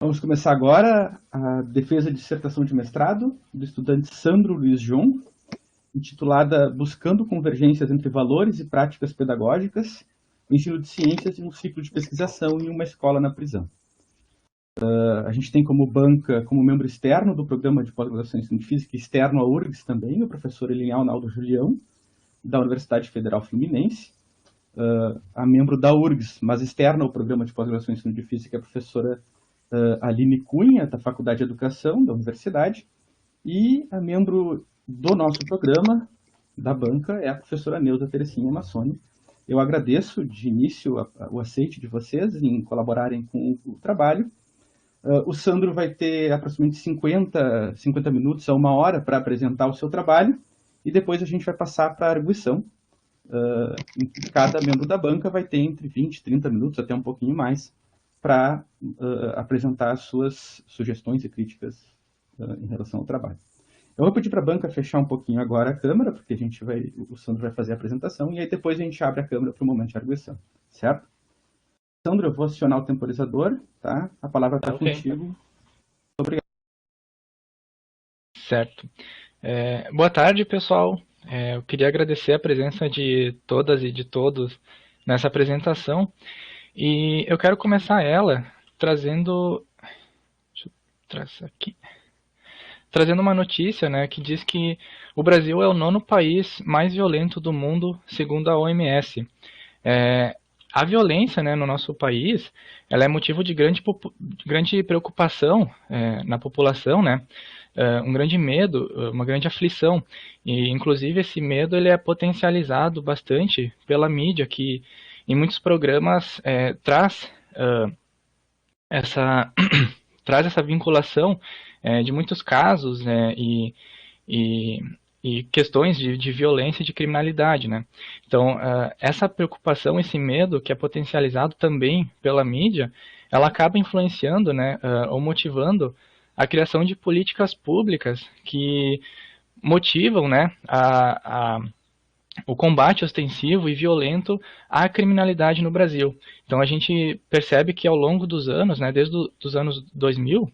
Vamos começar agora a defesa de dissertação de mestrado do estudante Sandro Luiz João, intitulada Buscando Convergências entre Valores e Práticas Pedagógicas, Ensino de Ciências em um Ciclo de Pesquisação em uma Escola na Prisão. A gente tem como banca, como membro externo do Programa de Pós-Graduação em Ensino de Física, externo à URGS também, o professor Eliel Naldo Julião, da Universidade Federal Fluminense. A membro da URGS, mas externa ao Programa de Pós-Graduação em Ensino de Física, a professora Aline Cunha, da Faculdade de Educação da Universidade, e a membro do nosso programa, da banca, é a professora Neuza Terecinha Massoni. Eu agradeço de início o aceite de vocês em colaborarem com o trabalho. O Sandro vai ter aproximadamente 50 minutos a 1 hora para apresentar o seu trabalho, e depois a gente vai passar para a arguição. Cada membro da banca vai ter entre 20 e 30 minutos, até um pouquinho mais, para apresentar as suas sugestões e críticas em relação ao trabalho. Eu vou pedir para a banca fechar um pouquinho agora a câmera, porque o Sandro vai fazer a apresentação, e aí depois a gente abre a câmera para o momento de arguição, certo? Sandro, eu vou acionar o temporizador, tá? A palavra está contigo. Obrigado. Certo. Boa tarde, pessoal. Eu queria agradecer a presença de todas e de todos nessa apresentação. E eu quero começar ela trazendo... Deixa eu traçar aqui. Trazendo uma notícia, né, que diz que o Brasil é o 9º país mais violento do mundo, segundo a OMS. A violência, né, no nosso país, ela é motivo de grande preocupação na população, né? Um grande medo, uma grande aflição. E, inclusive, esse medo ele é potencializado bastante pela mídia, que em muitos programas traz essa vinculação de muitos casos, né, e questões de violência e de criminalidade, né? Então, essa preocupação, esse medo que é potencializado também pela mídia, ela acaba influenciando, né, ou motivando a criação de políticas públicas que motivam, né, o combate ostensivo e violento à criminalidade no Brasil. Então a gente percebe que ao longo dos anos, né, desde os anos 2000,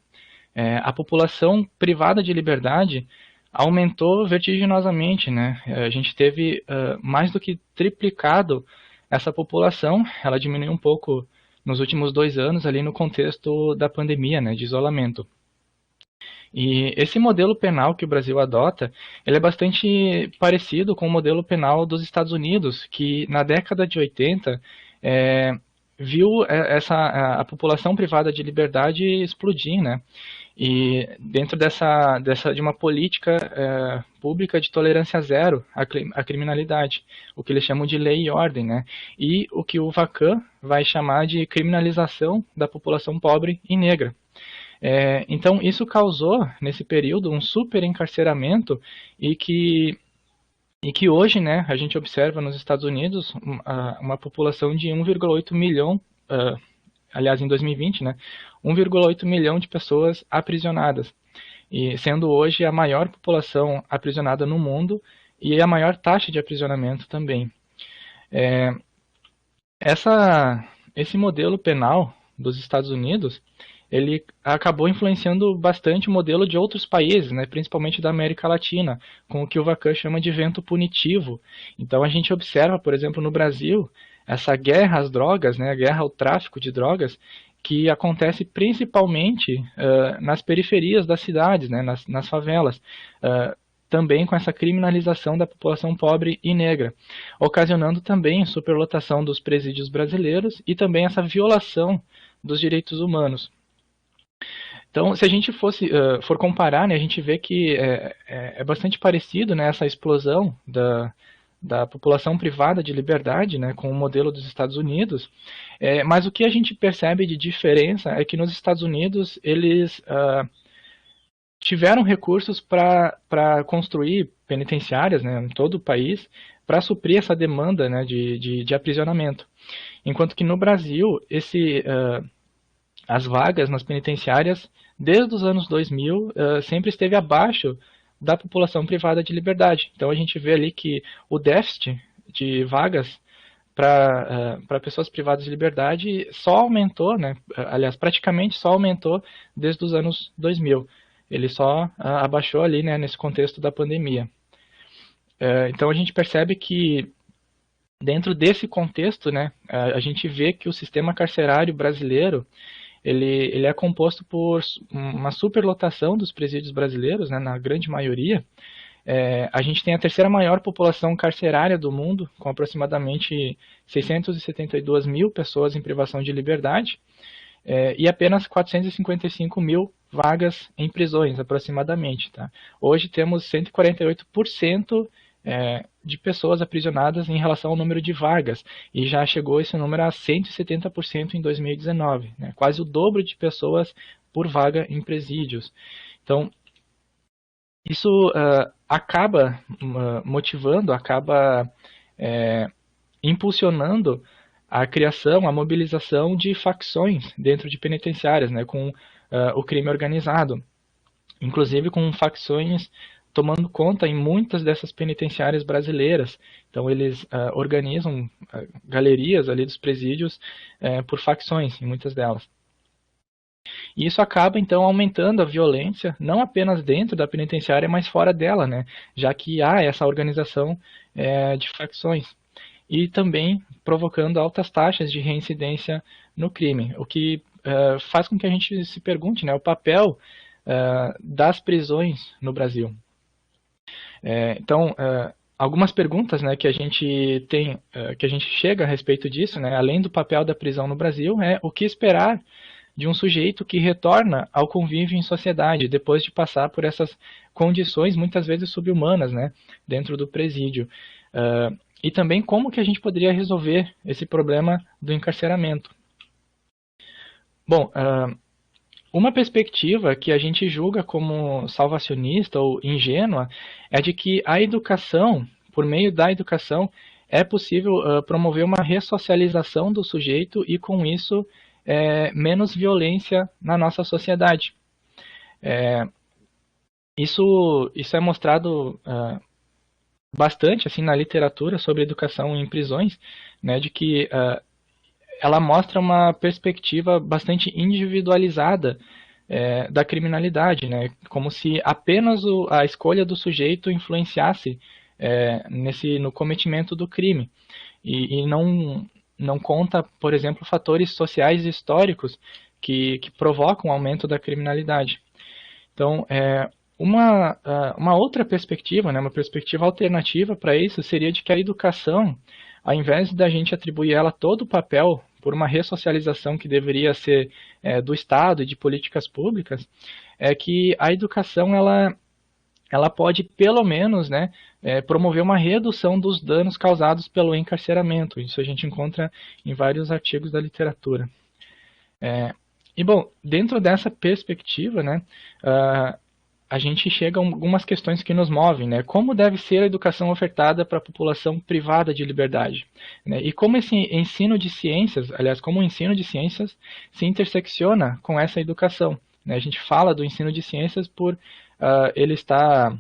a população privada de liberdade aumentou vertiginosamente, né? A gente teve mais do que triplicado essa população. Ela diminuiu um pouco nos últimos 2 anos ali no contexto da pandemia, né, de isolamento. E esse modelo penal que o Brasil adota, ele é bastante parecido com o modelo penal dos Estados Unidos, que na década de 80 viu a população privada de liberdade explodir, né? E dentro de uma política pública de tolerância zero à criminalidade, o que eles chamam de lei e ordem, né? E o que o Vacan vai chamar de criminalização da população pobre e negra. Então isso causou nesse período um super encarceramento e que hoje, né, a gente observa nos Estados Unidos uma população de 1,8 milhão, aliás em 2020, né, 1,8 milhão de pessoas aprisionadas, e sendo hoje a maior população aprisionada no mundo e a maior taxa de aprisionamento também. Esse modelo penal dos Estados Unidos, ele acabou influenciando bastante o modelo de outros países, né, principalmente da América Latina, com o que o Vacan chama de vento punitivo. Então a gente observa, por exemplo, no Brasil, essa guerra às drogas, né, a guerra ao tráfico de drogas, que acontece principalmente nas periferias das cidades, né, nas favelas, também com essa criminalização da população pobre e negra, ocasionando também superlotação dos presídios brasileiros e também essa violação dos direitos humanos. Então, se a gente for comparar, né, a gente vê que é bastante parecido, né, essa explosão da população privada de liberdade, né, com o modelo dos Estados Unidos, mas o que a gente percebe de diferença é que nos Estados Unidos eles tiveram recursos para construir penitenciárias, né, em todo o país, para suprir essa demanda, né, de aprisionamento. Enquanto que no Brasil, as vagas nas penitenciárias, desde os anos 2000, sempre esteve abaixo da população privada de liberdade. Então a gente vê ali que o déficit de vagas para pessoas privadas de liberdade só aumentou, né? Aliás, praticamente só aumentou desde os anos 2000. Ele só abaixou ali, né, nesse contexto da pandemia. Então a gente percebe que dentro desse contexto, né, a gente vê que o sistema carcerário brasileiro ele é composto por uma superlotação dos presídios brasileiros, né, na grande maioria. A gente tem a terceira maior população carcerária do mundo, com aproximadamente 672 mil pessoas em privação de liberdade, e apenas 455 mil vagas em prisões, aproximadamente. Tá? Hoje temos 148% de pessoas aprisionadas em relação ao número de vagas, e já chegou esse número a 170% em 2019, né? Quase o dobro de pessoas por vaga em presídios. Então, isso acaba motivando, acaba impulsionando a criação, a mobilização de facções dentro de penitenciárias, né, com o crime organizado, inclusive com facções tomando conta em muitas dessas penitenciárias brasileiras. Então eles organizam galerias ali dos presídios por facções, em muitas delas. E isso acaba, então, aumentando a violência, não apenas dentro da penitenciária, mas fora dela, né? Já que há essa organização de facções. E também provocando altas taxas de reincidência no crime, o que faz com que a gente se pergunte, né, o papel das prisões no Brasil. Então, algumas perguntas, né, que a gente tem, que a gente chega a respeito disso, né, além do papel da prisão no Brasil, é o que esperar de um sujeito que retorna ao convívio em sociedade depois de passar por essas condições muitas vezes subhumanas, né, dentro do presídio. E também como que a gente poderia resolver esse problema do encarceramento. Bom, uma perspectiva que a gente julga como salvacionista ou ingênua é de que a educação, por meio da educação, é possível promover uma ressocialização do sujeito e, com isso, menos violência na nossa sociedade. Isso é mostrado bastante assim, na literatura sobre educação em prisões, né, de que ela mostra uma perspectiva bastante individualizada da criminalidade, né? Como se apenas a escolha do sujeito influenciasse no cometimento do crime. E não conta, por exemplo, fatores sociais e históricos que provocam o aumento da criminalidade. Então, uma outra perspectiva, né, uma perspectiva alternativa para isso seria de que a educação, ao invés da gente atribuir ela todo o papel por uma ressocialização que deveria ser do Estado e de políticas públicas, é que a educação ela pode, pelo menos, né, promover uma redução dos danos causados pelo encarceramento. Isso a gente encontra em vários artigos da literatura. E, bom, dentro dessa perspectiva, né, a gente chega a algumas questões que nos movem, né? Como deve ser a educação ofertada para a população privada de liberdade? Né? E como esse ensino de ciências, aliás, como o ensino de ciências se intersecciona com essa educação? Né? A gente fala do ensino de ciências por ele estar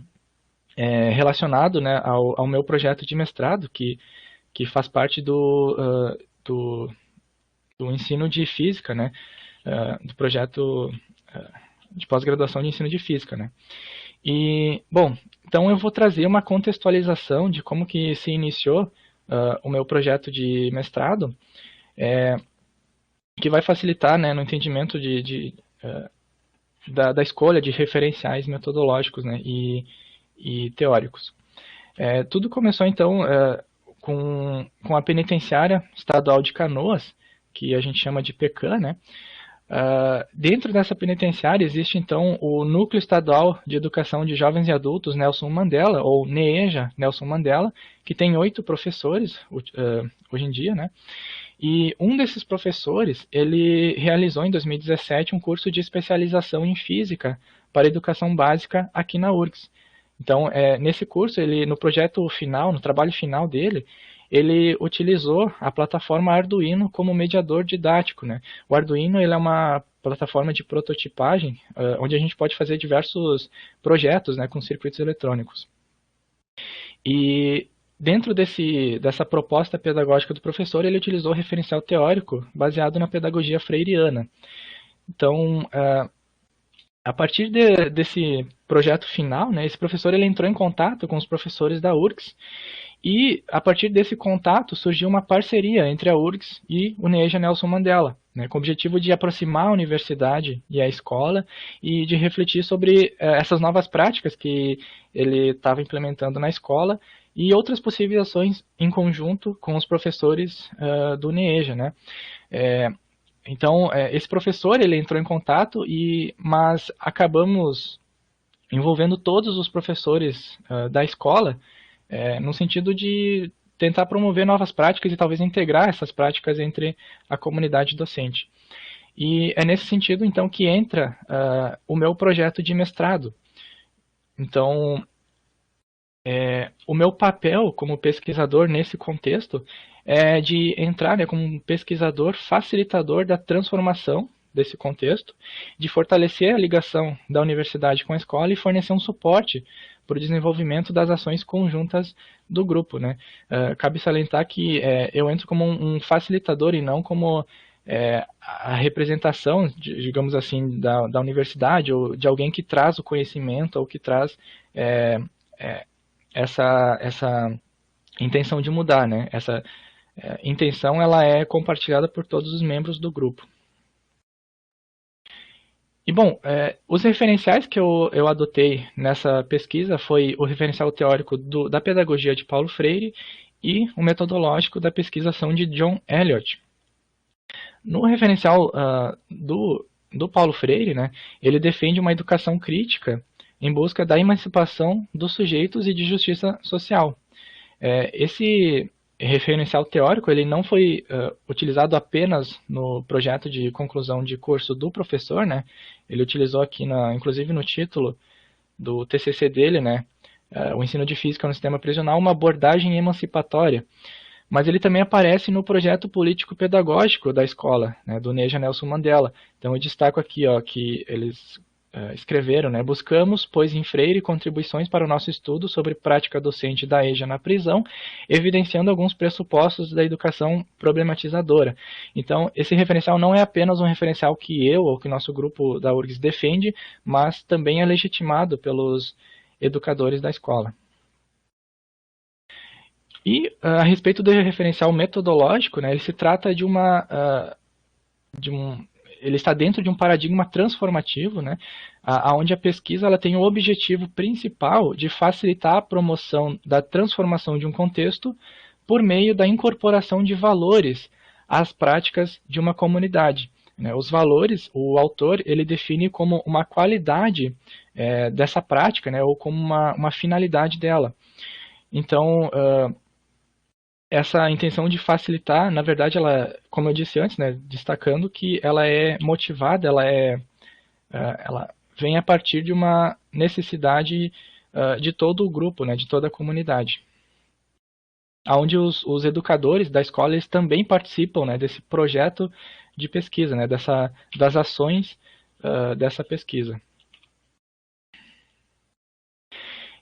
relacionado, né, ao meu projeto de mestrado, que faz parte do ensino de física, né? Do projeto de pós-graduação de ensino de física, né? E, bom, então eu vou trazer uma contextualização de como que se iniciou o meu projeto de mestrado, que vai facilitar, né, no entendimento da escolha de referenciais metodológicos, né, e teóricos. Tudo começou, então, com a Penitenciária Estadual de Canoas, que a gente chama de PECAM, né? Dentro dessa penitenciária existe então o Núcleo Estadual de Educação de Jovens e Adultos Nelson Mandela, ou NEEJA Nelson Mandela, que tem 8 professores hoje em dia, né? E um desses professores, ele realizou em 2017 um curso de especialização em física para educação básica aqui na URGS. Então, nesse curso, no projeto final, no trabalho final dele, ele utilizou a plataforma Arduino como mediador didático, né? O Arduino ele é uma plataforma de prototipagem, onde a gente pode fazer diversos projetos, né, com circuitos eletrônicos. E dentro dessa proposta pedagógica do professor, ele utilizou o referencial teórico baseado na pedagogia freiriana. Então, a partir desse projeto final, né, esse professor ele entrou em contato com os professores da URGS e, a partir desse contato, surgiu uma parceria entre a URGS e o NEJA Nelson Mandela, né, com o objetivo de aproximar a universidade e a escola e de refletir sobre essas novas práticas que ele estava implementando na escola e outras possíveis ações em conjunto com os professores do NEJA, né. Então, esse professor ele entrou em contato, mas acabamos envolvendo todos os professores da escola, no sentido de tentar promover novas práticas e talvez integrar essas práticas entre a comunidade docente. E é nesse sentido, então, que entra o meu projeto de mestrado. Então, o meu papel como pesquisador nesse contexto é de entrar, né, como um pesquisador facilitador da transformação desse contexto, de fortalecer a ligação da universidade com a escola e fornecer um suporte para o desenvolvimento das ações conjuntas do grupo, né? Cabe salientar que eu entro como um facilitador e não como a representação, digamos assim, da universidade ou de alguém que traz o conhecimento ou que traz essa intenção de mudar, né? Essa intenção ela é compartilhada por todos os membros do grupo. E bom, os referenciais que eu adotei nessa pesquisa foi o referencial teórico da pedagogia de Paulo Freire e o metodológico da pesquisação de John Eliot. No referencial do Paulo Freire, né, ele defende uma educação crítica em busca da emancipação dos sujeitos e de justiça social. Esse referencial teórico ele não foi utilizado apenas no projeto de conclusão de curso do professor, né? Ele utilizou aqui, inclusive no título do TCC dele, né? O ensino de física no sistema prisional, uma abordagem emancipatória. Mas ele também aparece no projeto político-pedagógico da escola, né, do NEJA Nelson Mandela. Então eu destaco aqui que eles escreveram, né, buscamos, pois em Freire, contribuições para o nosso estudo sobre prática docente da EJA na prisão, evidenciando alguns pressupostos da educação problematizadora. Então, esse referencial não é apenas um referencial que eu ou que nosso grupo da URGS defende, mas também é legitimado pelos educadores da escola. E a respeito do referencial metodológico, né, ele se trata de ele está dentro de um paradigma transformativo, né, onde a pesquisa ela tem o objetivo principal de facilitar a promoção da transformação de um contexto por meio da incorporação de valores às práticas de uma comunidade. Os valores, o autor ele define como uma qualidade dessa prática, né, ou como uma finalidade dela. Então, essa intenção de facilitar, na verdade, ela, como eu disse antes, né, destacando que ela é motivada, ela vem a partir de uma necessidade de todo o grupo, né, de toda a comunidade. Onde os educadores da escola eles também participam, né, desse projeto de pesquisa, né, das ações dessa pesquisa.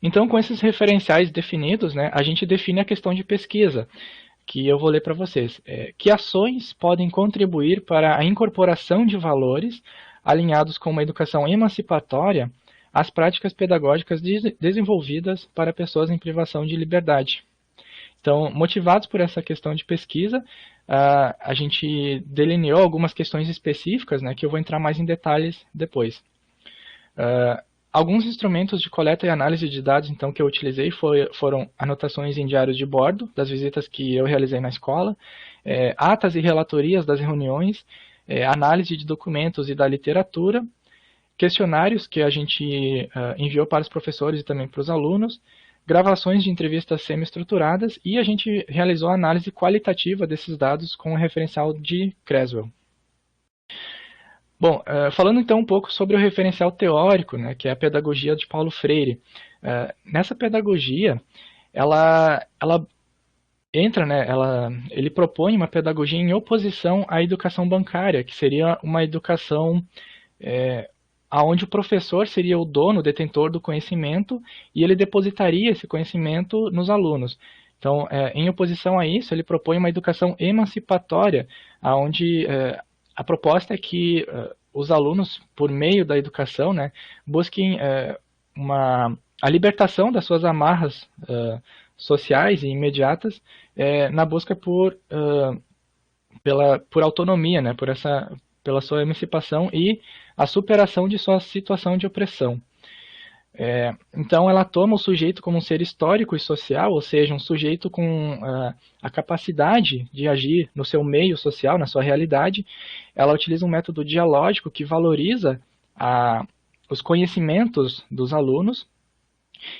Então, com esses referenciais definidos, né, a gente define a questão de pesquisa, que eu vou ler para vocês. Que ações podem contribuir para a incorporação de valores alinhados com uma educação emancipatória às práticas pedagógicas desenvolvidas para pessoas em privação de liberdade? Então, motivados por essa questão de pesquisa, a gente delineou algumas questões específicas, né, que eu vou entrar mais em detalhes depois. Alguns instrumentos de coleta e análise de dados então, que eu utilizei foram anotações em diários de bordo das visitas que eu realizei na escola, atas e relatorias das reuniões, análise de documentos e da literatura, questionários que a gente enviou para os professores e também para os alunos, gravações de entrevistas semi-estruturadas e a gente realizou a análise qualitativa desses dados com o referencial de Creswell. Bom, falando então um pouco sobre o referencial teórico, né, que é a pedagogia de Paulo Freire. Nessa pedagogia, ela entra, né, ele propõe uma pedagogia em oposição à educação bancária, que seria uma educação onde o professor seria o dono, o detentor do conhecimento, e ele depositaria esse conhecimento nos alunos. Então, em oposição a isso, ele propõe uma educação emancipatória, onde a proposta é que os alunos, por meio da educação, né, busquem a libertação das suas amarras sociais e imediatas na busca por autonomia, né, pela sua emancipação e a superação de sua situação de opressão. Então, ela toma o sujeito como um ser histórico e social, ou seja, um sujeito com a capacidade de agir no seu meio social, na sua realidade. Ela utiliza um método dialógico que valoriza os conhecimentos dos alunos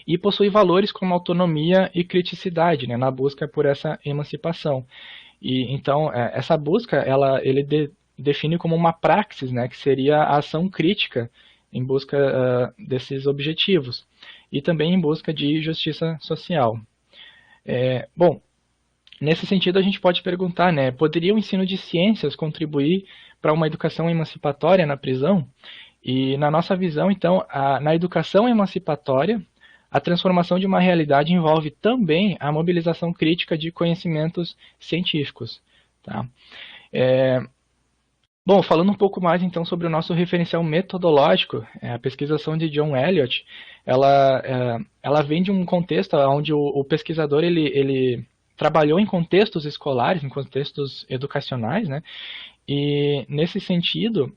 e possui valores como autonomia e criticidade, né, na busca por essa emancipação. E então, essa busca, ele define como uma praxis, né, que seria a ação crítica em busca desses objetivos e também em busca de justiça social. Bom, nesse sentido a gente pode perguntar, né, poderia o ensino de ciências contribuir para uma educação emancipatória na prisão? E na nossa visão, então, na educação emancipatória, a transformação de uma realidade envolve também a mobilização crítica de conhecimentos científicos. Tá? Bom, falando um pouco mais então sobre o nosso referencial metodológico, a pesquisação de John Eliot, ela vem de um contexto onde o pesquisador ele trabalhou em contextos escolares, em contextos educacionais, né? E nesse sentido,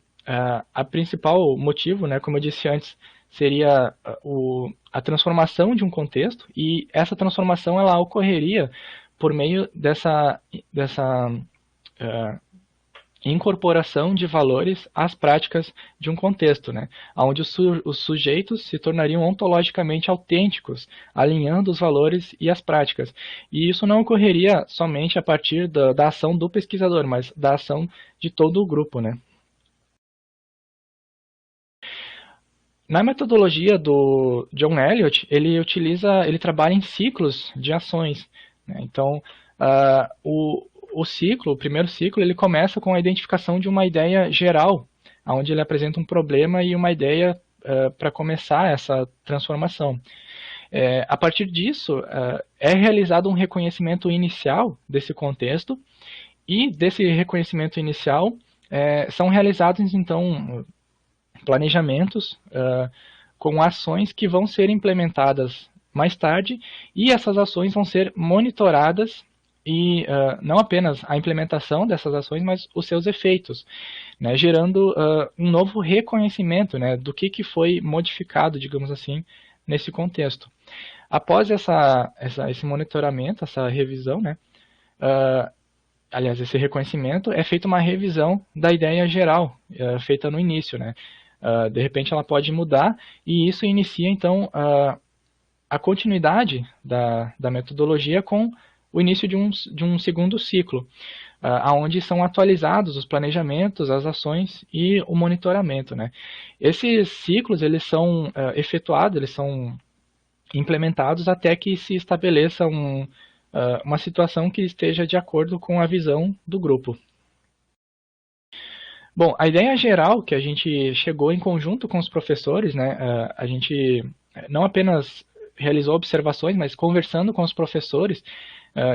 a principal motivo, né, como eu disse antes, seria a transformação de um contexto, e essa transformação ela ocorreria por meio dessa incorporação de valores às práticas de um contexto, né? Onde os sujeitos se tornariam ontologicamente autênticos, alinhando os valores e as práticas. E isso não ocorreria somente a partir da ação do pesquisador, mas da ação de todo o grupo, né? Na metodologia do John Eliot, ele trabalha em ciclos de ações, né? Então, o primeiro ciclo, ele começa com a identificação de uma ideia geral, onde ele apresenta um problema e uma ideia para começar essa transformação. A partir disso, é realizado um reconhecimento inicial desse contexto, e desse reconhecimento inicial são realizados, então, planejamentos com ações que vão ser implementadas mais tarde, e essas ações vão ser monitoradas, e não apenas a implementação dessas ações, mas os seus efeitos, né, gerando um novo reconhecimento, né, do que foi modificado, digamos assim, nesse contexto. Após esse monitoramento, essa revisão, né, aliás, esse reconhecimento, é feita uma revisão da ideia geral, feita no início, né. De repente ela pode mudar, e isso inicia então a continuidade da metodologia com o início de um segundo ciclo, onde são atualizados os planejamentos, as ações e o monitoramento, né? Esses ciclos eles são efetuados, eles são implementados até que se estabeleça uma situação que esteja de acordo com a visão do grupo. Bom, a ideia geral que a gente chegou em conjunto com os professores, né, a gente não apenas realizou observações, mas conversando com os professores,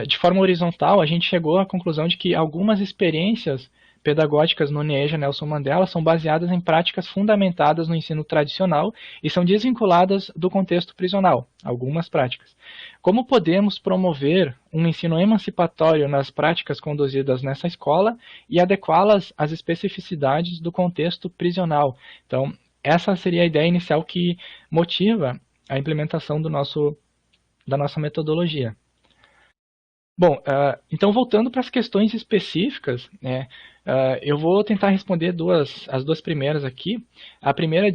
de forma horizontal, a gente chegou à conclusão de que algumas experiências pedagógicas no NEJA Nelson Mandela são baseadas em práticas fundamentadas no ensino tradicional e são desvinculadas do contexto prisional, algumas práticas. Como podemos promover um ensino emancipatório nas práticas conduzidas nessa escola e adequá-las às especificidades do contexto prisional? Então, essa seria a ideia inicial que motiva a implementação da nossa metodologia. Bom, então voltando para as questões específicas, né, eu vou tentar responder as duas primeiras aqui. A primeira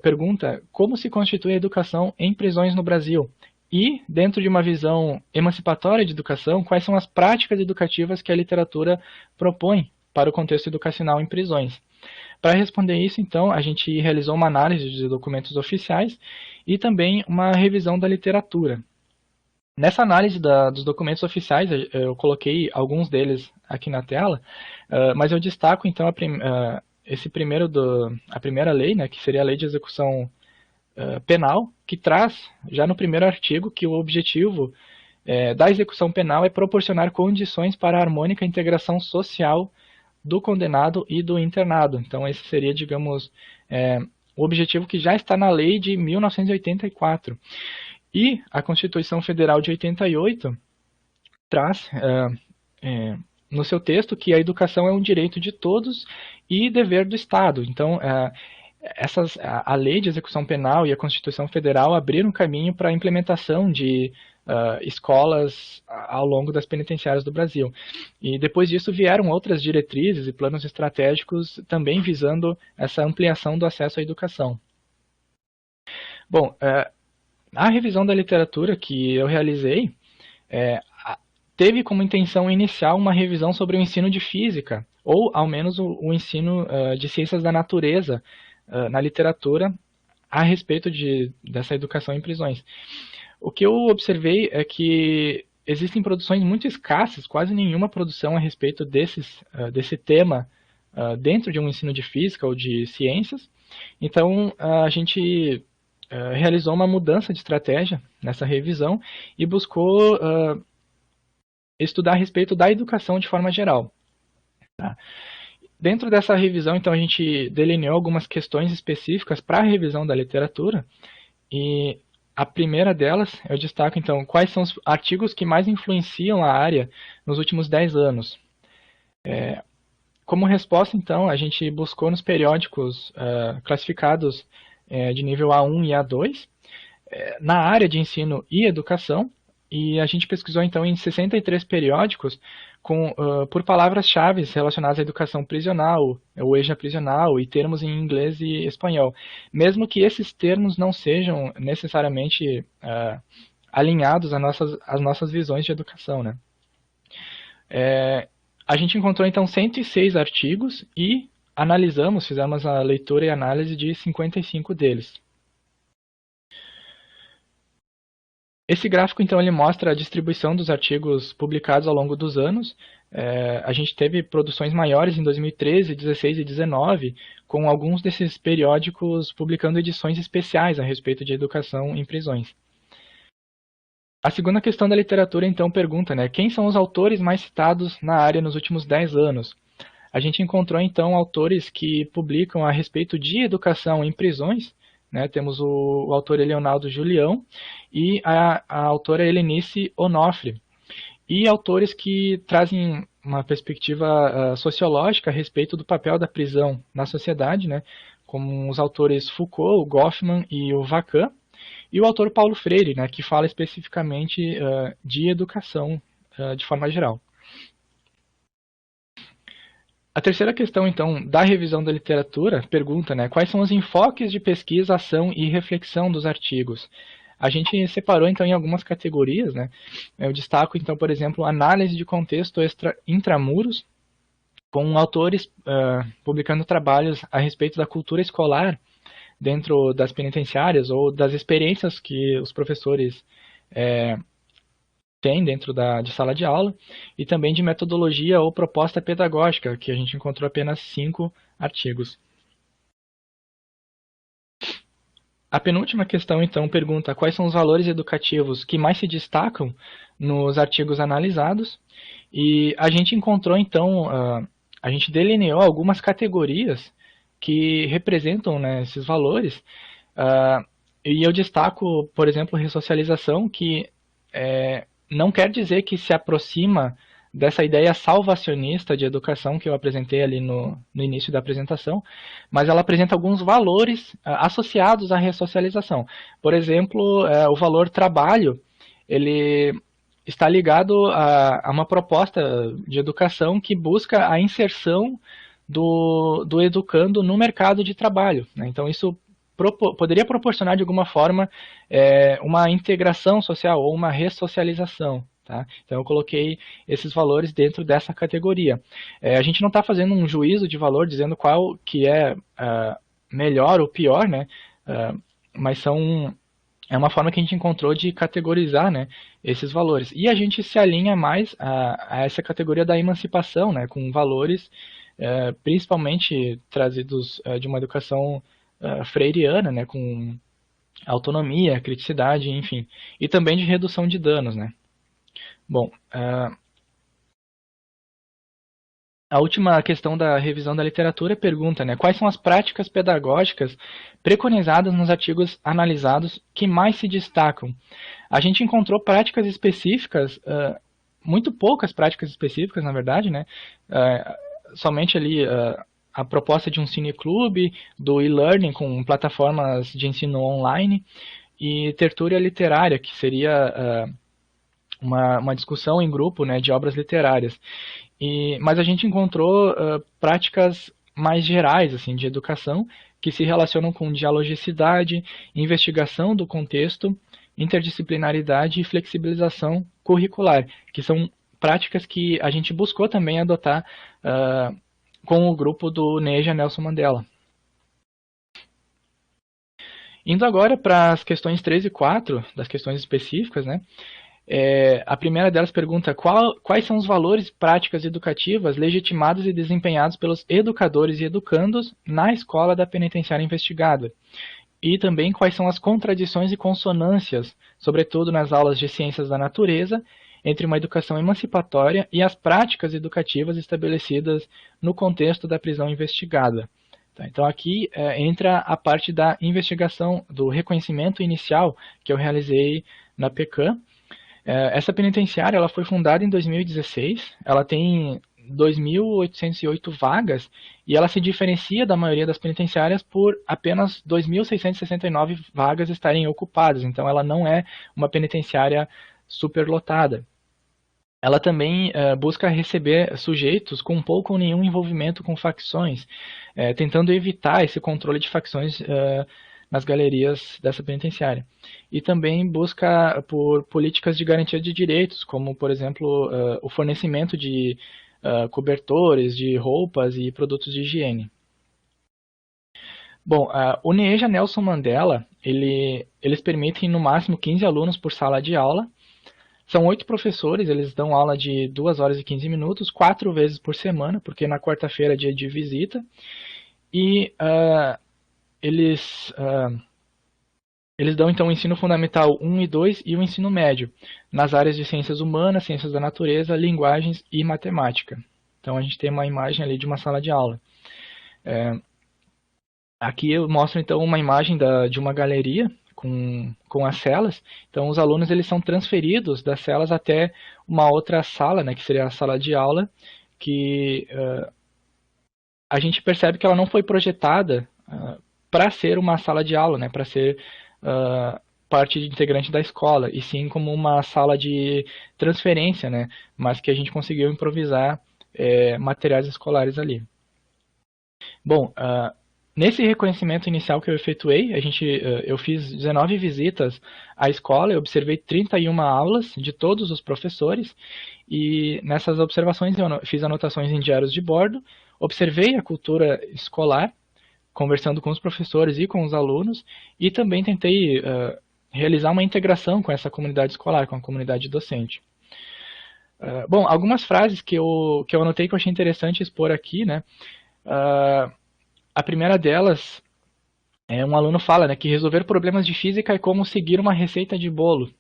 pergunta como se constitui a educação em prisões no Brasil? E, dentro de uma visão emancipatória de educação, quais são as práticas educativas que a literatura propõe para o contexto educacional em prisões? Para responder isso, então, a gente realizou uma análise de documentos oficiais e também uma revisão da literatura. Nessa análise dos documentos oficiais, eu coloquei alguns deles aqui na tela, mas eu destaco então a primeira lei, né, que seria a Lei de Execução Penal, que traz já no primeiro artigo que o objetivo da execução penal é proporcionar condições para a harmônica integração social do condenado e do internado. Então, esse seria, digamos, o objetivo que já está na lei de 1984. E a Constituição Federal de 88 traz no seu texto que a educação é um direito de todos e dever do Estado. Então, a lei de execução penal e a Constituição Federal abriram caminho para a implementação de escolas ao longo das penitenciárias do Brasil. E depois disso vieram outras diretrizes e planos estratégicos também visando essa ampliação do acesso à educação. Bom, a revisão da literatura que eu realizei teve como intenção inicial uma revisão sobre o ensino de física, ou ao menos o ensino de ciências da natureza na literatura a respeito dessa educação em prisões. O que eu observei é que existem produções muito escassas, quase nenhuma produção a respeito desse tema dentro de um ensino de física ou de ciências. Então, a gente realizou uma mudança de estratégia nessa revisão e buscou estudar a respeito da educação de forma geral. Tá? Dentro dessa revisão, então, a gente delineou algumas questões específicas para a revisão da literatura e a primeira delas, eu destaco, então, quais são os artigos que mais influenciam a área nos últimos 10 anos. Como resposta, então, a gente buscou nos periódicos classificados de nível A1 e A2, na área de ensino e educação, e a gente pesquisou, então, em 63 periódicos por palavras-chave relacionadas à educação prisional, ou extraprisional, e termos em inglês e espanhol. Mesmo que esses termos não sejam necessariamente alinhados às nossas visões de educação, né? A gente encontrou, então, 106 artigos e fizemos a leitura e análise de 55 deles. Esse gráfico, então, ele mostra a distribuição dos artigos publicados ao longo dos anos. A gente teve produções maiores em 2013, 2016 e 2019, com alguns desses periódicos publicando edições especiais a respeito de educação em prisões. A segunda questão da literatura, então, pergunta, né, quem são os autores mais citados na área nos últimos 10 anos? A gente encontrou, então, autores que publicam a respeito de educação em prisões, né? Temos o autor Leonardo Julião e a autora Helenice Onofre. E autores que trazem uma perspectiva sociológica a respeito do papel da prisão na sociedade, né? Como os autores Foucault, o Goffman e o Vacan. E o autor Paulo Freire, né? Que fala especificamente de educação de forma geral. A terceira questão, então, da revisão da literatura pergunta, né, quais são os enfoques de pesquisa, ação e reflexão dos artigos. A gente separou, então, em algumas categorias, né? Eu destaco, então, por exemplo, análise de contexto intramuros, com autores publicando trabalhos a respeito da cultura escolar dentro das penitenciárias ou das experiências que os professores tem dentro de sala de aula, e também de metodologia ou proposta pedagógica, que a gente encontrou apenas 5 artigos. A penúltima questão, então, pergunta quais são os valores educativos que mais se destacam nos artigos analisados, e a gente encontrou, então, a gente delineou algumas categorias que representam, né, esses valores, e eu destaco, por exemplo, ressocialização, que não quer dizer que se aproxima dessa ideia salvacionista de educação que eu apresentei ali no início da apresentação, mas ela apresenta alguns valores associados à ressocialização. Por exemplo, o valor trabalho, ele está ligado a uma proposta de educação que busca a inserção do educando no mercado de trabalho, né? Então, isso poderia proporcionar de alguma forma uma integração social ou uma ressocialização. Tá? Então eu coloquei esses valores dentro dessa categoria. A gente não está fazendo um juízo de valor dizendo qual que é melhor ou pior, né? Mas é uma forma que a gente encontrou de categorizar, né, esses valores. E a gente se alinha mais a essa categoria da emancipação, né, com valores principalmente trazidos de uma educação freiriana, né, com autonomia, criticidade, enfim, e também de redução de danos, né. Bom, a última questão da revisão da literatura pergunta, né, quais são as práticas pedagógicas preconizadas nos artigos analisados que mais se destacam? A gente encontrou práticas específicas, muito poucas práticas específicas, na verdade, né? Somente ali a proposta de um cineclube, do e-learning com plataformas de ensino online e tertúlia literária, que seria uma discussão em grupo, né, de obras literárias. Mas a gente encontrou práticas mais gerais assim, de educação que se relacionam com dialogicidade, investigação do contexto, interdisciplinaridade e flexibilização curricular, que são práticas que a gente buscou também adotar com o grupo do NEJA Nelson Mandela. Indo agora para as questões 3 e 4, das questões específicas, né? A primeira delas pergunta quais são os valores e práticas educativas legitimados e desempenhados pelos educadores e educandos na escola da penitenciária investigada. E também quais são as contradições e consonâncias, sobretudo nas aulas de ciências da natureza, entre uma educação emancipatória e as práticas educativas estabelecidas no contexto da prisão investigada. Então aqui entra a parte da investigação, do reconhecimento inicial que eu realizei na PECAM. Essa penitenciária ela foi fundada em 2016, ela tem 2.808 vagas e ela se diferencia da maioria das penitenciárias por apenas 2.669 vagas estarem ocupadas, então ela não é uma penitenciária superlotada. Ela também busca receber sujeitos com pouco ou nenhum envolvimento com facções, tentando evitar esse controle de facções nas galerias dessa penitenciária. E também busca por políticas de garantia de direitos, como, por exemplo, o fornecimento de cobertores, de roupas e produtos de higiene. Bom, o NEJA Nelson Mandela, eles permitem no máximo 15 alunos por sala de aula. São 8 professores, eles dão aula de 2 horas e 15 minutos, 4 vezes por semana, porque na quarta-feira é dia de visita. E eles dão então o ensino fundamental 1 e 2 e o ensino médio, nas áreas de ciências humanas, ciências da natureza, linguagens e matemática. Então a gente tem uma imagem ali de uma sala de aula. Aqui eu mostro então uma imagem de uma galeria com as celas. Então os alunos eles são transferidos das celas até uma outra sala, né, que seria a sala de aula, que a gente percebe que ela não foi projetada para ser uma sala de aula, né, para ser parte integrante da escola, e sim como uma sala de transferência, né, mas que a gente conseguiu improvisar materiais escolares ali. Bom, nesse reconhecimento inicial que eu efetuei, eu fiz 19 visitas à escola, eu observei 31 aulas de todos os professores, e nessas observações eu fiz anotações em diários de bordo, observei a cultura escolar, conversando com os professores e com os alunos, e também tentei realizar uma integração com essa comunidade escolar, com a comunidade docente. Bom, algumas frases que eu anotei que eu achei interessante expor aqui, né? A primeira delas, um aluno fala, né, que resolver problemas de física é como seguir uma receita de bolo.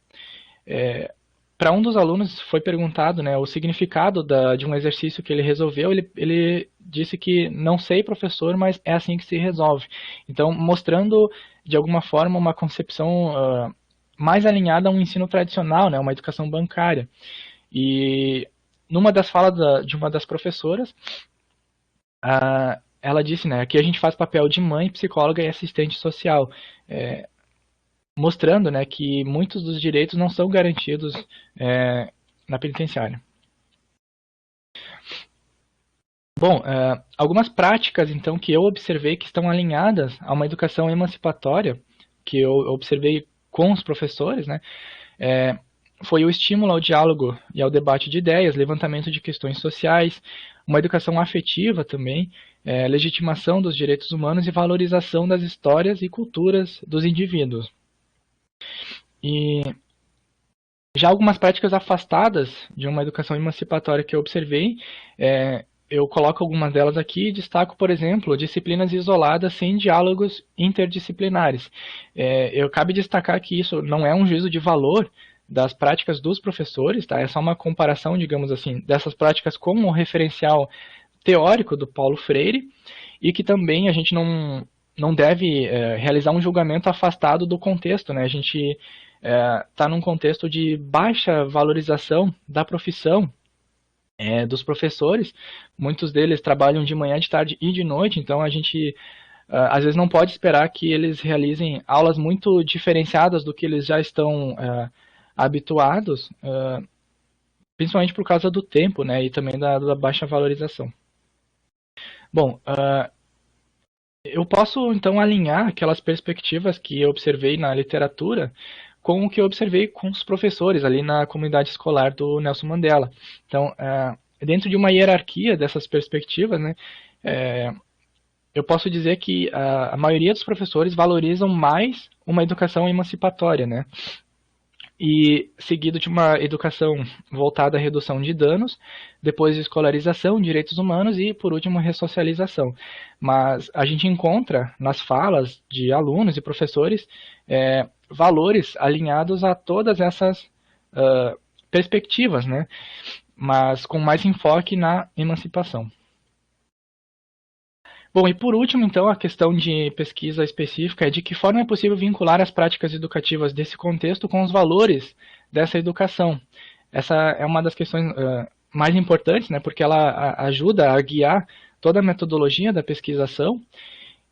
Para um dos alunos foi perguntado, né, o significado de um exercício que ele resolveu. Ele disse que não sei, professor, mas é assim que se resolve. Então, mostrando de alguma forma uma concepção mais alinhada a um ensino tradicional, né, uma educação bancária. E numa das falas de uma das professoras, ela disse, né, que a gente faz papel de mãe, psicóloga e assistente social, mostrando, né, que muitos dos direitos não são garantidos na penitenciária. Bom, algumas práticas, então, que eu observei que estão alinhadas a uma educação emancipatória, que eu observei com os professores, né, foi o estímulo ao diálogo e ao debate de ideias, levantamento de questões sociais, uma educação afetiva também, legitimação dos direitos humanos e valorização das histórias e culturas dos indivíduos. E já algumas práticas afastadas de uma educação emancipatória que eu observei, eu coloco algumas delas aqui e destaco, por exemplo, disciplinas isoladas sem diálogos interdisciplinares. Eu cabe destacar que isso não é um juízo de valor, das práticas dos professores, tá? É só uma comparação, digamos assim, dessas práticas com o referencial teórico do Paulo Freire, e que também a gente não deve realizar um julgamento afastado do contexto, né? A gente está num contexto de baixa valorização da profissão dos professores. Muitos deles trabalham de manhã, de tarde e de noite, então a gente às vezes não pode esperar que eles realizem aulas muito diferenciadas do que eles já estão habituados, principalmente por causa do tempo, né, e também da baixa valorização. Bom, eu posso então alinhar aquelas perspectivas que eu observei na literatura com o que eu observei com os professores ali na comunidade escolar do Nelson Mandela. Então, dentro de uma hierarquia dessas perspectivas, né, eu posso dizer que a maioria dos professores valorizam mais uma educação emancipatória, né? E seguido de uma educação voltada à redução de danos, depois escolarização, direitos humanos e, por último, ressocialização. Mas a gente encontra nas falas de alunos e professores valores alinhados a todas essas perspectivas, né? Mas com mais enfoque na emancipação. Bom, e por último, então, a questão de pesquisa específica é de que forma é possível vincular as práticas educativas desse contexto com os valores dessa educação. Essa é uma das questões mais importantes, né, porque ela ajuda a guiar toda a metodologia da pesquisação.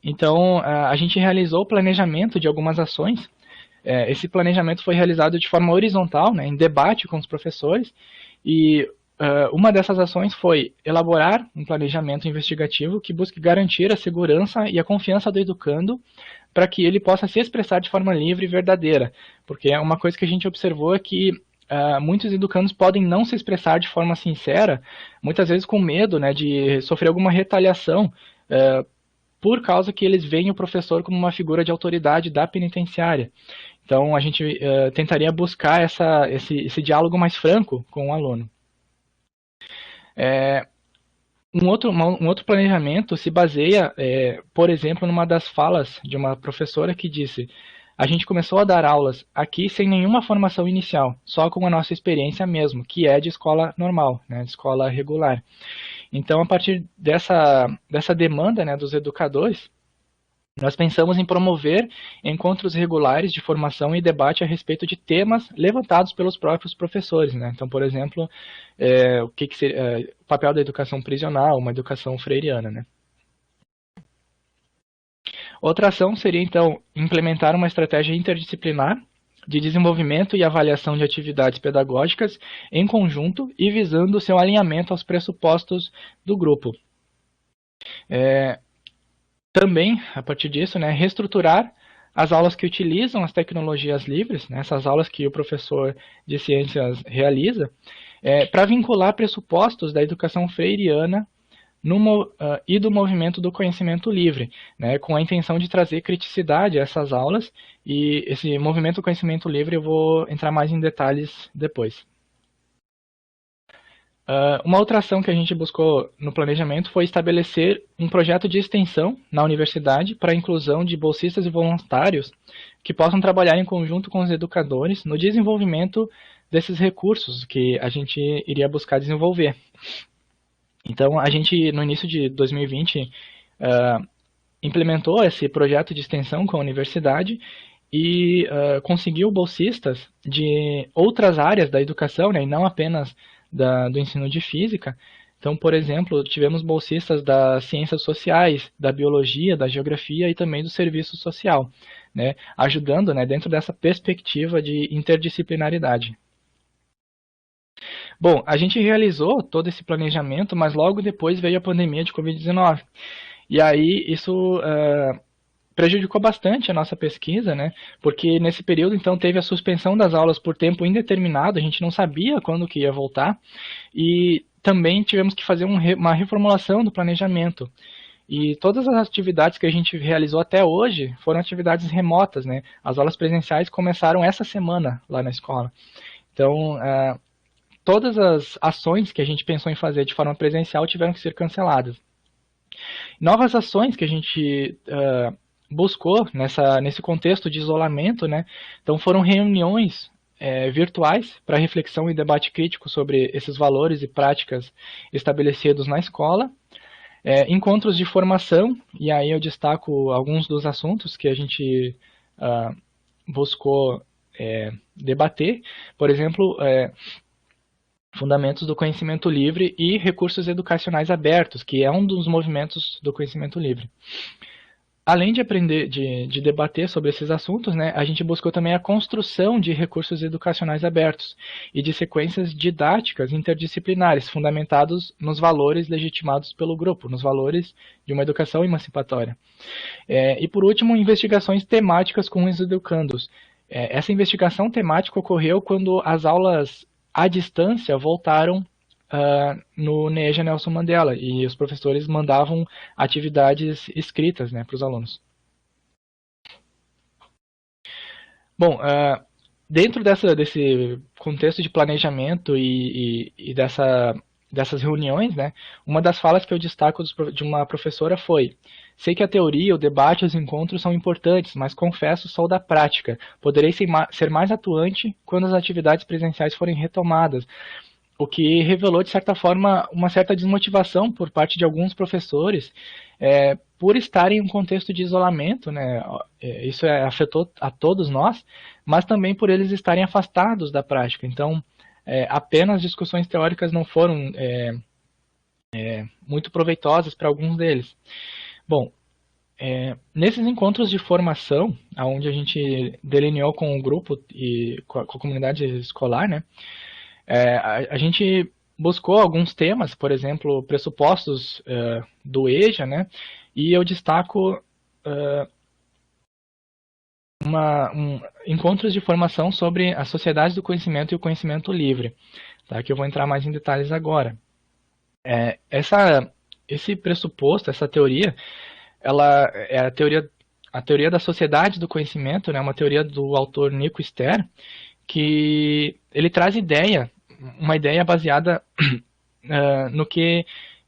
Então, a gente realizou o planejamento de algumas ações. Esse planejamento foi realizado de forma horizontal, né, em debate com os professores, e uma dessas ações foi elaborar um planejamento investigativo que busque garantir a segurança e a confiança do educando para que ele possa se expressar de forma livre e verdadeira. Porque uma coisa que a gente observou é que muitos educandos podem não se expressar de forma sincera, muitas vezes com medo, né, de sofrer alguma retaliação, por causa que eles veem o professor como uma figura de autoridade da penitenciária. Então a gente tentaria buscar esse diálogo mais franco com o aluno. Um outro planejamento se baseia, por exemplo, numa das falas de uma professora que disse: a gente começou a dar aulas aqui sem nenhuma formação inicial, só com a nossa experiência mesmo, que é de escola normal, né, de escola regular. Então, a partir dessa demanda, né, dos educadores, nós pensamos em promover encontros regulares de formação e debate a respeito de temas levantados pelos próprios professores, né? Então, por exemplo, o que seria o papel da educação prisional, uma educação freiriana, né? Outra ação seria, então, implementar uma estratégia interdisciplinar de desenvolvimento e avaliação de atividades pedagógicas em conjunto e visando seu alinhamento aos pressupostos do grupo. Também, a partir disso, né, reestruturar as aulas que utilizam as tecnologias livres, né, essas aulas que o professor de ciências realiza, para vincular pressupostos da educação freiriana e do movimento do conhecimento livre, né, com a intenção de trazer criticidade a essas aulas, e esse movimento do conhecimento livre eu vou entrar mais em detalhes depois. Uma outra ação que a gente buscou no planejamento foi estabelecer um projeto de extensão na universidade para a inclusão de bolsistas e voluntários que possam trabalhar em conjunto com os educadores no desenvolvimento desses recursos que a gente iria buscar desenvolver. Então, a gente, no início de 2020, implementou esse projeto de extensão com a universidade e conseguiu bolsistas de outras áreas da educação, né, e não apenas do ensino de física. Então, por exemplo, tivemos bolsistas das ciências sociais, da biologia, da geografia e também do serviço social, né, ajudando, né, dentro dessa perspectiva de interdisciplinaridade. Bom, a gente realizou todo esse planejamento, mas logo depois veio a pandemia de Covid-19. E aí isso prejudicou bastante a nossa pesquisa, né? Porque nesse período, então, teve a suspensão das aulas por tempo indeterminado, a gente não sabia quando que ia voltar, e também tivemos que fazer uma reformulação do planejamento. E todas as atividades que a gente realizou até hoje foram atividades remotas, né? As aulas presenciais começaram essa semana lá na escola. Então, todas as ações que a gente pensou em fazer de forma presencial tiveram que ser canceladas. Novas ações que a gente buscou nesse contexto de isolamento, né? Então foram reuniões virtuais para reflexão e debate crítico sobre esses valores e práticas estabelecidos na escola, encontros de formação, e aí eu destaco alguns dos assuntos que a gente buscou debater, por exemplo, fundamentos do conhecimento livre e recursos educacionais abertos, que é um dos movimentos do conhecimento livre. Além de aprender, de debater sobre esses assuntos, né, a gente buscou também a construção de recursos educacionais abertos e de sequências didáticas interdisciplinares, fundamentados nos valores legitimados pelo grupo, nos valores de uma educação emancipatória. E por último, investigações temáticas com os educandos. Essa investigação temática ocorreu quando as aulas à distância voltaram no NEJA Nelson Mandela, e os professores mandavam atividades escritas, né, para os alunos. Bom, dentro desse contexto de planejamento e dessas reuniões, né, uma das falas que eu destaco de uma professora foi: sei que a teoria, o debate e os encontros são importantes, mas confesso, sou da prática. Poderei ser mais atuante quando as atividades presenciais forem retomadas, o que revelou, de certa forma, uma certa desmotivação por parte de alguns professores por estarem em um contexto de isolamento, né? Isso afetou a todos nós, mas também por eles estarem afastados da prática. Então, apenas discussões teóricas não foram muito proveitosas para alguns deles. Bom, nesses encontros de formação, onde a gente delineou com o grupo e com a comunidade escolar, né? A gente buscou alguns temas, por exemplo, pressupostos do EJA, né? E eu destaco encontros de formação sobre a sociedade do conhecimento e o conhecimento livre, tá? Que eu vou entrar mais em detalhes agora. Esse pressuposto, essa teoria, ela é a teoria da sociedade do conhecimento, né? Uma teoria do autor Nico Ster, que ele traz uma ideia baseada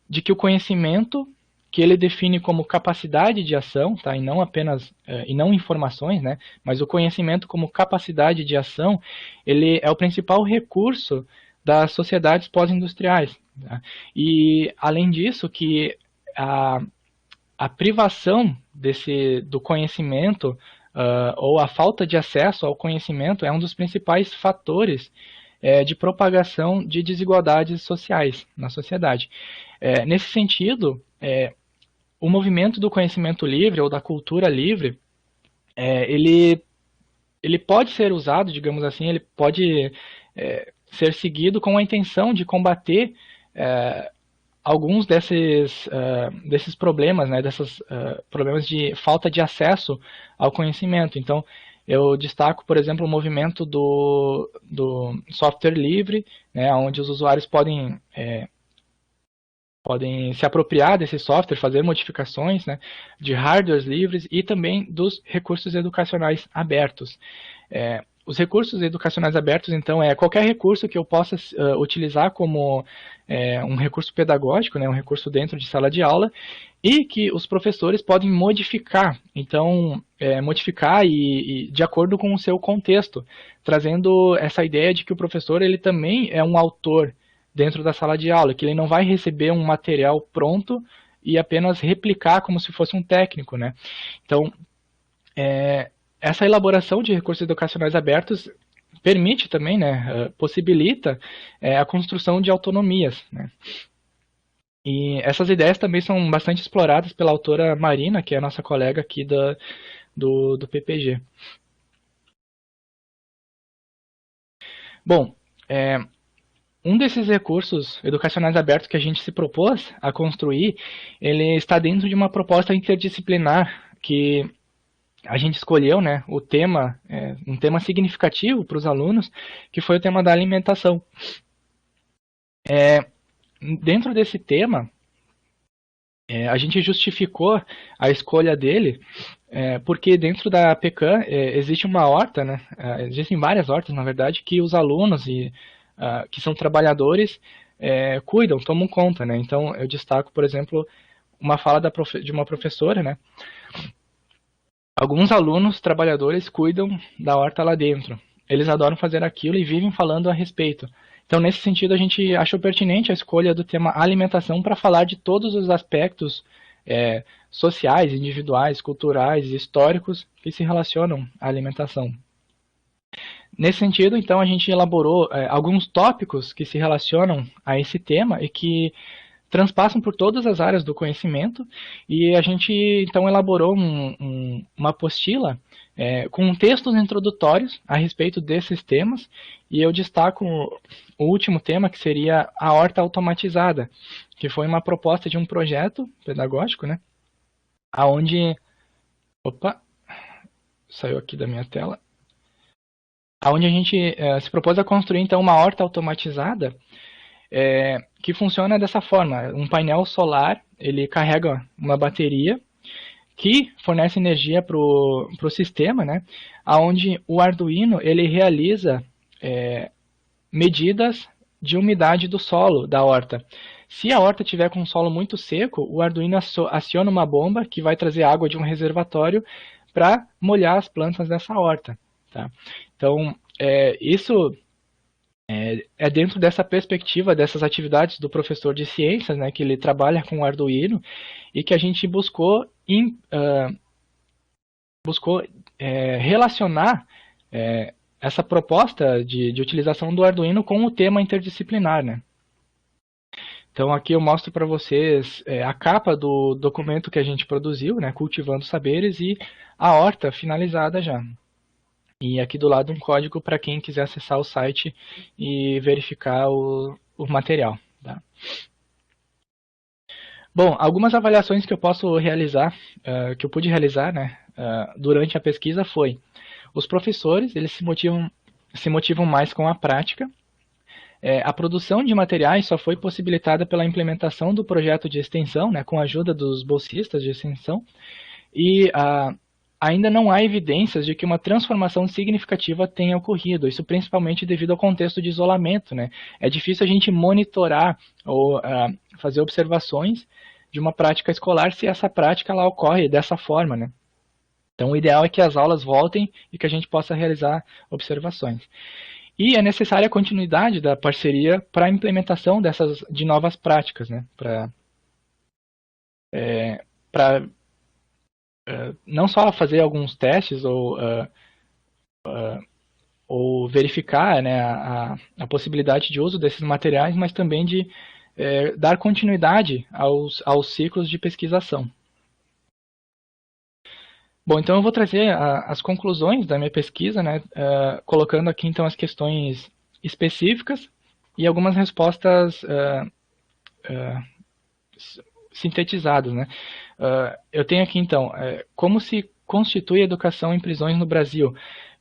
de que o conhecimento, que ele define como capacidade de ação, tá? E não apenas e não informações, né? Mas o conhecimento como capacidade de ação, ele é o principal recurso das sociedades pós-industriais. Tá? E além disso, que a privação do conhecimento ou a falta de acesso ao conhecimento é um dos principais fatores de propagação de desigualdades sociais na sociedade. Nesse sentido, o movimento do conhecimento livre ou da cultura livre, ele pode ser usado, digamos assim, ele pode ser seguido com a intenção de combater alguns desses problemas, né, desses problemas de falta de acesso ao conhecimento. Então, eu destaco, por exemplo, o movimento do software livre, né, onde os usuários podem se apropriar desse software, fazer modificações, né, de hardwares livres e também dos recursos educacionais abertos. Os recursos educacionais abertos, então, é qualquer recurso que eu possa utilizar como um recurso pedagógico, né, um recurso dentro de sala de aula, e que os professores podem modificar, então, modificar e de acordo com o seu contexto, trazendo essa ideia de que o professor ele também é um autor dentro da sala de aula, que ele não vai receber um material pronto e apenas replicar como se fosse um técnico, né? Então, essa elaboração de recursos educacionais abertos permite também, né, possibilita a construção de autonomias, né? E essas ideias também são bastante exploradas pela autora Marina, que é a nossa colega aqui do PPG. Bom, um desses recursos educacionais abertos que a gente se propôs a construir, ele está dentro de uma proposta interdisciplinar que a gente escolheu, né, o tema, um tema significativo para os alunos, que foi o tema da alimentação. Dentro desse tema, a gente justificou a escolha dele, porque dentro da PECAM existe uma horta, né, existem várias hortas, na verdade, que os alunos que são trabalhadores cuidam, tomam conta, né? Então, eu destaco, por exemplo, uma fala de uma professora, né? Alguns alunos trabalhadores cuidam da horta lá dentro. eles adoram fazer aquilo e vivem falando a respeito. Então, nesse sentido, a gente achou pertinente a escolha do tema alimentação para falar de todos os aspectos sociais, individuais, culturais, históricos que se relacionam à alimentação. Nesse sentido, então, a gente elaborou alguns tópicos que se relacionam a esse tema e que transpassam por todas as áreas do conhecimento, e a gente então elaborou uma apostila com textos introdutórios a respeito desses temas, e eu destaco o último tema, que seria a horta automatizada, que foi uma proposta de um projeto pedagógico, né, aonde, opa, saiu aqui da minha tela, aonde a gente se propôs a construir então uma horta automatizada que funciona dessa forma. Um painel solar, ele carrega uma bateria que fornece energia para o sistema, né? Onde o Arduino ele realiza medidas de umidade do solo da horta. Se a horta tiver com um solo muito seco, o Arduino aciona uma bomba que vai trazer água de um reservatório para molhar as plantas dessa horta. Tá? Então, isso é dentro dessa perspectiva, dessas atividades do professor de ciências, né, que ele trabalha com o Arduino, e que a gente buscou relacionar essa proposta de utilização do Arduino com o tema interdisciplinar. Né? Então aqui eu mostro para vocês a capa do documento que a gente produziu, né, Cultivando Saberes, e a horta finalizada já. E aqui do lado um código para quem quiser acessar o site e verificar o material. Tá? Bom, algumas avaliações que eu posso realizar, que eu pude realizar, né, durante a pesquisa foi: os professores eles se motivam mais com a prática. A produção de materiais só foi possibilitada pela implementação do projeto de extensão, né, com a ajuda dos bolsistas de extensão, e ainda não há evidências de que uma transformação significativa tenha ocorrido, isso principalmente devido ao contexto de isolamento. Né? É difícil a gente monitorar ou fazer observações de uma prática escolar se essa prática ela ocorre dessa forma. Né? Então o ideal é que as aulas voltem e que a gente possa realizar observações. E é necessária a continuidade da parceria para a implementação de novas práticas, né? Para não só fazer alguns testes ou verificar, né, a possibilidade de uso desses materiais, mas também de dar continuidade aos ciclos de pesquisação. Bom, então eu vou trazer as conclusões da minha pesquisa, né, colocando aqui então as questões específicas e algumas respostas sintetizadas. Né. Eu tenho aqui então, como se constitui a educação em prisões no Brasil?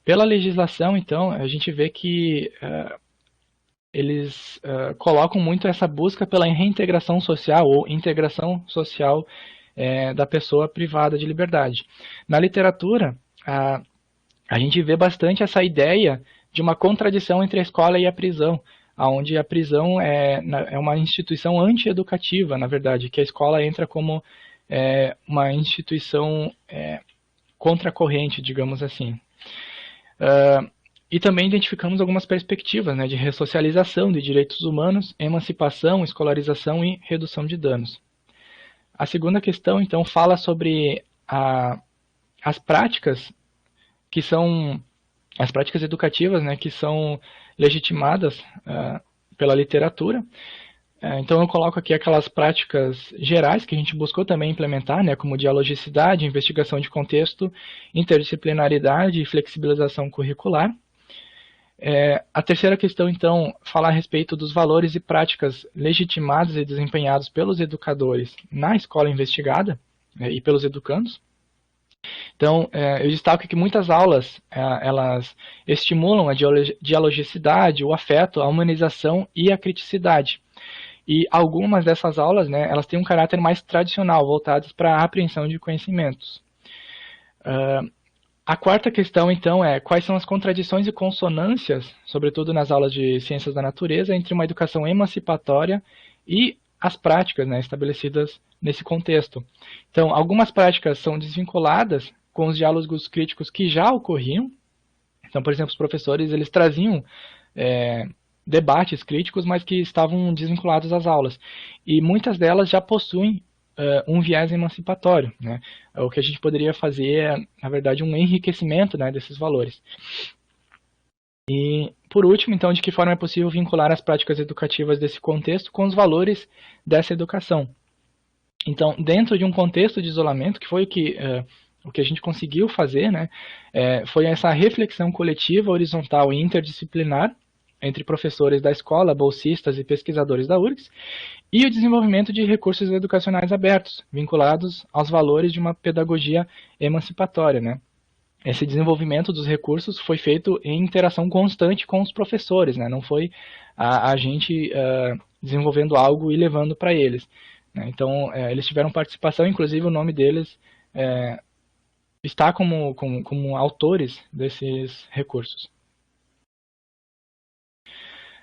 Pela legislação, então, a gente vê que eles colocam muito essa busca pela reintegração social ou integração social da pessoa privada de liberdade. Na literatura, a gente vê bastante essa ideia de uma contradição entre a escola e a prisão, onde a prisão é uma instituição antieducativa, na verdade, que a escola entra como uma instituição contracorrente, digamos assim. E também identificamos algumas perspectivas, né, de ressocialização de direitos humanos, emancipação, escolarização e redução de danos. A segunda questão, então, fala sobre as práticas que são as práticas educativas, né, que são legitimadas pela literatura. Então eu coloco aqui aquelas práticas gerais que a gente buscou também implementar, né, como dialogicidade, investigação de contexto, interdisciplinaridade e flexibilização curricular. A terceira questão, então, fala a respeito dos valores e práticas legitimados e desempenhados pelos educadores na escola investigada e pelos educandos. Então, eu destaco que muitas aulas elas estimulam a dialogicidade, o afeto, a humanização e a criticidade. E algumas dessas aulas, né, elas têm um caráter mais tradicional, voltadas para a apreensão de conhecimentos. A quarta questão, então, é quais são as contradições e consonâncias, sobretudo nas aulas de ciências da natureza, entre uma educação emancipatória e as práticas, né, estabelecidas nesse contexto. Então, algumas práticas são desvinculadas com os diálogos críticos que já ocorriam, Então, por exemplo, os professores eles traziam debates críticos, mas que estavam desvinculados às aulas. E muitas delas já possuem um viés emancipatório, né? O que a gente poderia fazer é, na verdade, um enriquecimento, né, desses valores. E, por último, então, de que forma é possível vincular as práticas educativas desse contexto com os valores dessa educação? Então, dentro de um contexto de isolamento, que foi o que a gente conseguiu fazer, né, foi essa reflexão coletiva, horizontal e interdisciplinar entre professores da escola, bolsistas e pesquisadores da URGS, e o desenvolvimento de recursos educacionais abertos, vinculados aos valores de uma pedagogia emancipatória, né? Esse desenvolvimento dos recursos foi feito em interação constante com os professores, né? Não foi a gente desenvolvendo algo e levando para eles, né? Então, eles tiveram participação, inclusive o nome deles está como autores desses recursos.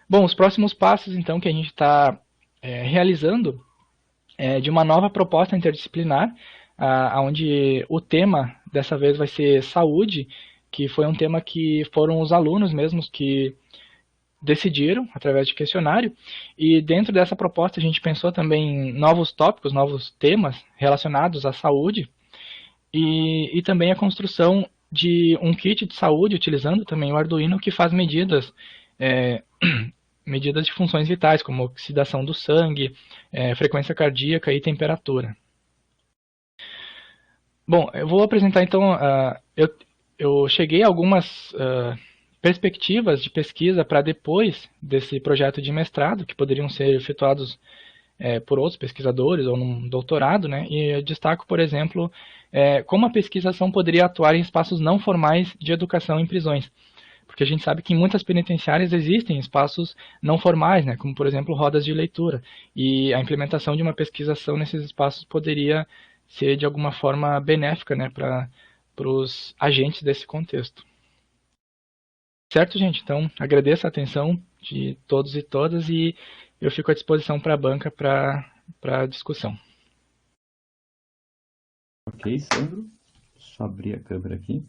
Bom, os próximos passos, então, que a gente está realizando de uma nova proposta interdisciplinar, onde o tema dessa vez vai ser saúde, que foi um tema que foram os alunos mesmos que decidiram através de questionário, e dentro dessa proposta a gente pensou também em novos tópicos, novos temas relacionados à saúde, e também a construção de um kit de saúde utilizando também o Arduino que faz medidas medidas de funções vitais, como oxidação do sangue, frequência cardíaca e temperatura. Bom, eu vou apresentar então, eu cheguei a algumas perspectivas de pesquisa para depois desse projeto de mestrado, que poderiam ser efetuados por outros pesquisadores ou num doutorado, né? E eu destaco, por exemplo, como a pesquisação poderia atuar em espaços não formais de educação em prisões. Porque a gente sabe que em muitas penitenciárias existem espaços não formais, né, como por exemplo rodas de leitura, e a implementação de uma pesquisação nesses espaços poderia ser de alguma forma benéfica, né, para os agentes desse contexto. Certo, gente? Então agradeço a atenção de todos e todas e eu fico à disposição para a banca para discussão. Ok, Sandro. Só abrir a câmera aqui.